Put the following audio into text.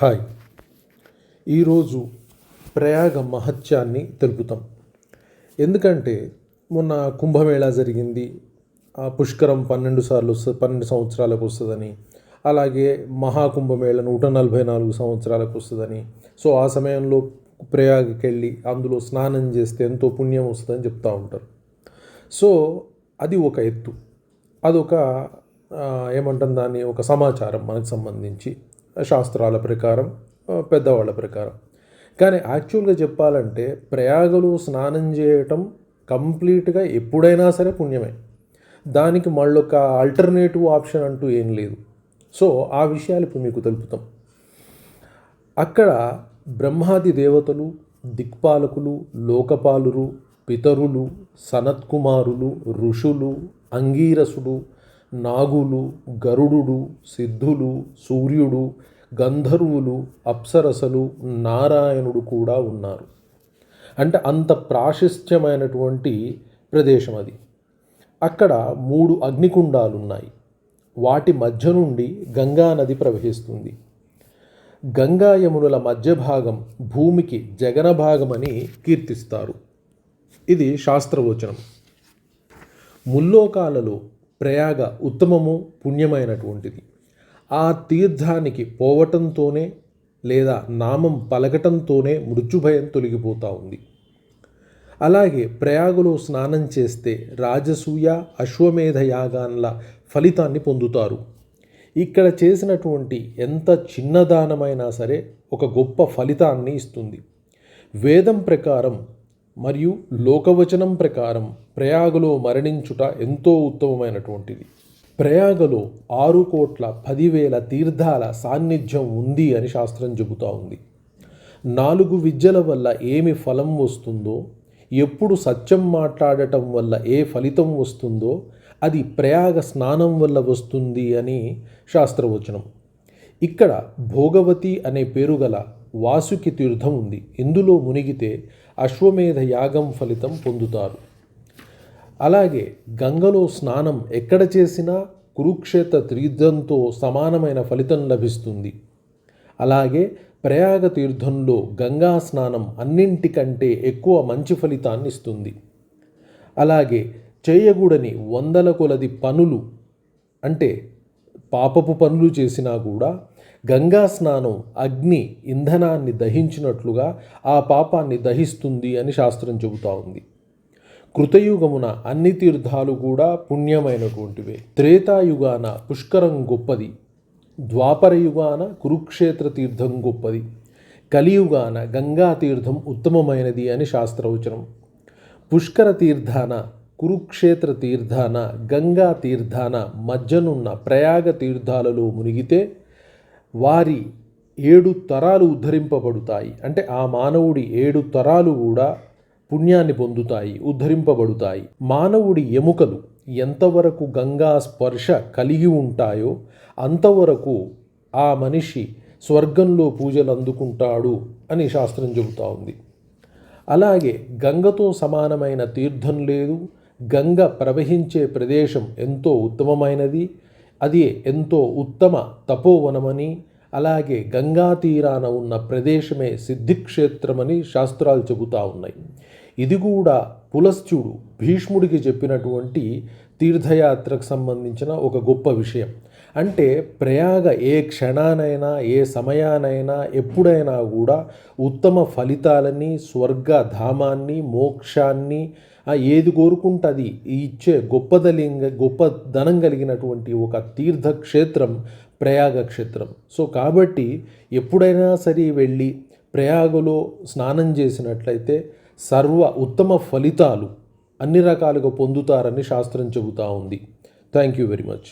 Hi. ఈరోజు ప్రయాగ మహత్యాన్ని తెలుపుతాం. ఎందుకంటే మొన్న కుంభమేళా జరిగింది. పుష్కరం 12 సంవత్సరాలకు వస్తుందని, అలాగే మహాకుంభమేళ 144 సంవత్సరాలకు వస్తుందని. సో ఆ సమయంలో ప్రయాగకి వెళ్ళి అందులో స్నానం చేస్తే ఎంతో పుణ్యం వస్తుందని చెప్తూ ఉంటారు. సో అది ఒక ఎత్తు, అదొక ఏమంటాం దాన్ని, ఒక సమాచారం మనకు సంబంధించి శాస్త్రాల ప్రకారం, పెద్దవాళ్ళ ప్రకారం. కానీ యాక్చువల్గా చెప్పాలంటే ప్రయాగలో స్నానం చేయటం కంప్లీట్గా ఎప్పుడైనా సరే పుణ్యమే. దానికి మళ్ళొక ఆల్టర్నేటివ్ ఆప్షన్ అంటూ ఏం లేదు. సో ఆ విషయాలు ఇప్పుడు మీకు తెలుపుతాం. అక్కడ బ్రహ్మాది దేవతలు, దిక్పాలకులు, లోకపాలురు, పితరులు, సనత్కుమారులు, ఋషులు, అంగీరసుడు, నాగులు, గరుడు, సిద్ధులు, సూర్యుడు, గంధర్వులు, అప్సరసలు, నారాయణుడు కూడా ఉన్నారు. అంటే అంత ప్రాశస్త్యమైనటువంటి ప్రదేశం అది. అక్కడ 3 అగ్నికుండాలు ఉన్నాయి. వాటి మధ్య నుండి గంగా నది ప్రవహిస్తుంది. గంగా యమునుల మధ్య భాగం భూమికి జగన భాగమని కీర్తిస్తారు. ఇది శాస్త్రవచనం. ముల్లోకాలలో ప్రయాగ ఉత్తమము, పుణ్యమైనటువంటిది. ఆ తీర్థానికి పోవటంతోనే లేదా నామం పలకటంతోనే మృత్యుభయం తొలగిపోతూ ఉంది. అలాగే ప్రయాగలో స్నానం చేస్తే రాజసూయ, అశ్వమేధ యాగాన్ల ఫలితాన్ని పొందుతారు. ఇక్కడ చేసినటువంటి ఎంత చిన్నదానమైనా సరే ఒక గొప్ప ఫలితాన్ని ఇస్తుంది. వేదం ప్రకారం మరియు లోకవచనం ప్రకారం ప్రయాగలో మరణించుట ఎంతో ఉత్తమమైనటువంటిది. ప్రయాగలో 6,10,000 తీర్థాల సాన్నిధ్యం ఉంది అని శాస్త్రం చెబుతూ ఉంది. 4 విద్యల వల్ల ఏమి ఫలం వస్తుందో, ఎప్పుడు సత్యం మాట్లాడటం వల్ల ఏ ఫలితం వస్తుందో అది ప్రయాగ స్నానం వల్ల వస్తుంది అని శాస్త్రవచనం. ఇక్కడ భోగవతి అనే పేరు గల వాసుకి తీర్థం ఉంది. ఇందులో మునిగితే అశ్వమేధ యాగం ఫలితం పొందుతారు. అలాగే గంగలో స్నానం ఎక్కడ చేసినా కురుక్షేత్ర తీర్థంతో సమానమైన ఫలితం లభిస్తుంది. అలాగే ప్రయాగ తీర్థంలో గంగా స్నానం అన్నింటికంటే ఎక్కువ మంచి ఫలితాన్ని ఇస్తుంది. అలాగే చేయకూడని 100 కొలది పనులు, అంటే పాపపు పనులు చేసినా కూడా గంగా స్నానం అగ్ని ఇంధనాన్ని దహించినట్లుగా ఆ పాపాన్ని దహిస్తుంది అని శాస్త్రం చెబుతూ ఉంది. కృతయుగమున అన్ని తీర్థాలు కూడా పుణ్యమైనటువంటివే. త్రేతాయుగాన పుష్కరం గొప్పది, ద్వాపర యుగాన కురుక్షేత్ర తీర్థం గొప్పది, కలియుగాన గంగా తీర్థం ఉత్తమమైనది అని శాస్త్రవచనం. పుష్కర తీర్థాన, కురుక్షేత్ర తీర్థాన, గంగా తీర్థాన మధ్యనున్న ప్రయాగ తీర్థాలలో మునిగితే వారి 7 తరాలు ఉద్ధరింపబడుతాయి. అంటే ఆ మానవుడి 7 తరాలు కూడా పుణ్యాన్ని పొందుతాయి, ఉద్ధరింపబడుతాయి. మానవుడి ఎముకలు ఎంతవరకు గంగా స్పర్శ కలిగి ఉంటాయో అంతవరకు ఆ మనిషి స్వర్గంలో పూజలు అందుకుంటాడు అని శాస్త్రం చెబుతూ ఉంది. అలాగే గంగతో సమానమైన తీర్థం లేదు. గంగ ప్రవహించే ప్రదేశం ఎంతో ఉత్తమమైనది. అది ఎంతో ఉత్తమ తపోవనమని, అలాగే గంగా తీరాన ఉన్న ప్రదేశమే సిద్ధిక్షేత్రమని శాస్త్రాలు చెబుతూ ఉన్నాయి. ఇది కూడా పులస్త్యుడు భీష్ముడికి చెప్పినటువంటి తీర్థయాత్రకు సంబంధించిన ఒక గొప్ప విషయం. అంటే ప్రయాగ ఏ క్షణానైనా, ఏ సమయానైనా, ఎప్పుడైనా కూడా ఉత్తమ ఫలితాలని, స్వర్గధామాన్ని, మోక్షాన్ని, ఏది కోరుకుంటుంది ఇచ్చే గొప్పదనం కలిగినటువంటి ఒక తీర్థక్షేత్రం ప్రయాగ క్షేత్రం. సో కాబట్టి ఎప్పుడైనా సరే వెళ్ళి ప్రయాగలో స్నానం చేసినట్లయితే సర్వ ఉత్తమ ఫలితాలు అన్ని రకాలుగా పొందుతారని శాస్త్రం చెబుతూ ఉంది. Thank you very much.